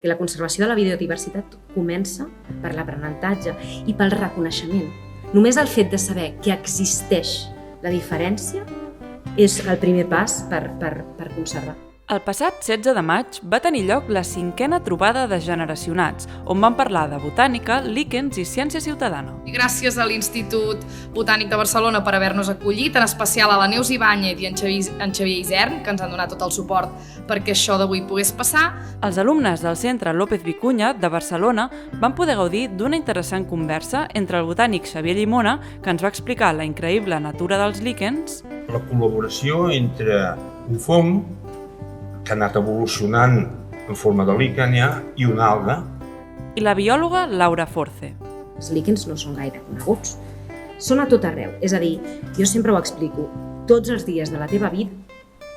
que la conservació de la biodiversitat comença per l'aprenentatge i pel reconeixement. Només el fet de saber que existeix la diferència és el primer pas per conservar. El passat 16 de maig va tenir lloc la 5a trobada de generacionats, on van parlar de botànica, líquens i ciència ciutadana. I gràcies a l'Institut Botànic de Barcelona per haver-nos acollit, en especial a la Neus Ibáñez i en Xavier Isern, que ens han donat tot el suport perquè això d'avui pogués passar. Els alumnes del Centre López Vicuña de Barcelona van poder gaudir d'una interessant conversa entre el botànic Xavier Llimona, que ens va explicar la increïble natura dels líquens, la col·laboració entre un fong que ha anat evolucionant en forma de líquen i una alga. I la biòloga Laura Force. Els líquens no són gaire coneguts. Són a tot arreu. És a dir, jo sempre ho explico, tots els dies de la teva vida,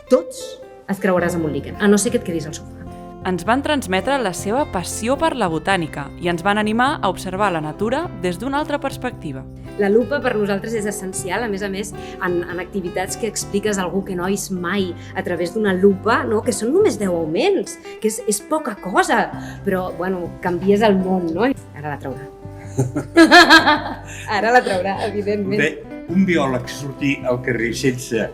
tots et creuaràs amb un líquen, a no ser que et quedis al sofà. Ens van transmetre la seva passió per la botànica i ens van animar a observar la natura des d'una altra perspectiva. La lupa per nosaltres és essencial, a més, en activitats que expliques a algú que no ha vist mai a través d'una lupa, no? Que són només 10 augments, que és poca cosa, però bueno, canvies el món, no? Ara la traurà. Ara la traurà, evidentment. Bé, un biòleg sortir al carrer sense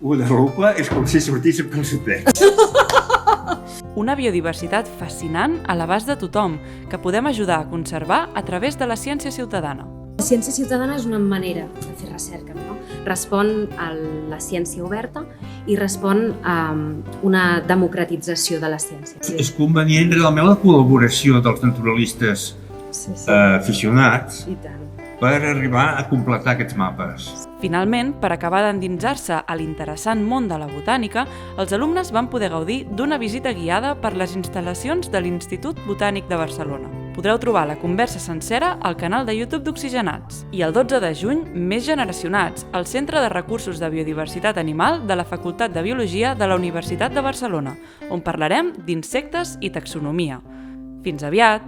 una lupa és com si sortís amb calçotets. Una biodiversitat fascinant a l'abast de tothom, que podem ajudar a conservar a través de la ciència ciutadana. La ciència ciutadana és una manera de fer recerca, no? Respon a la ciència oberta i respon a una democratització de la ciència. És convenient realment la col·laboració dels naturalistes aficionats per arribar a completar aquests mapes. Finalment, per acabar d'endinsar-se a l'interessant món de la botànica, els alumnes van poder gaudir d'una visita guiada per les instal·lacions de l'Institut Botànic de Barcelona. Podreu trobar la conversa sencera al canal de YouTube d'Oxigenats. I el 12 de juny, més generacionats, al Centre de Recursos de Biodiversitat Animal de la Facultat de Biologia de la Universitat de Barcelona, on parlarem d'insectes i taxonomia. Fins aviat!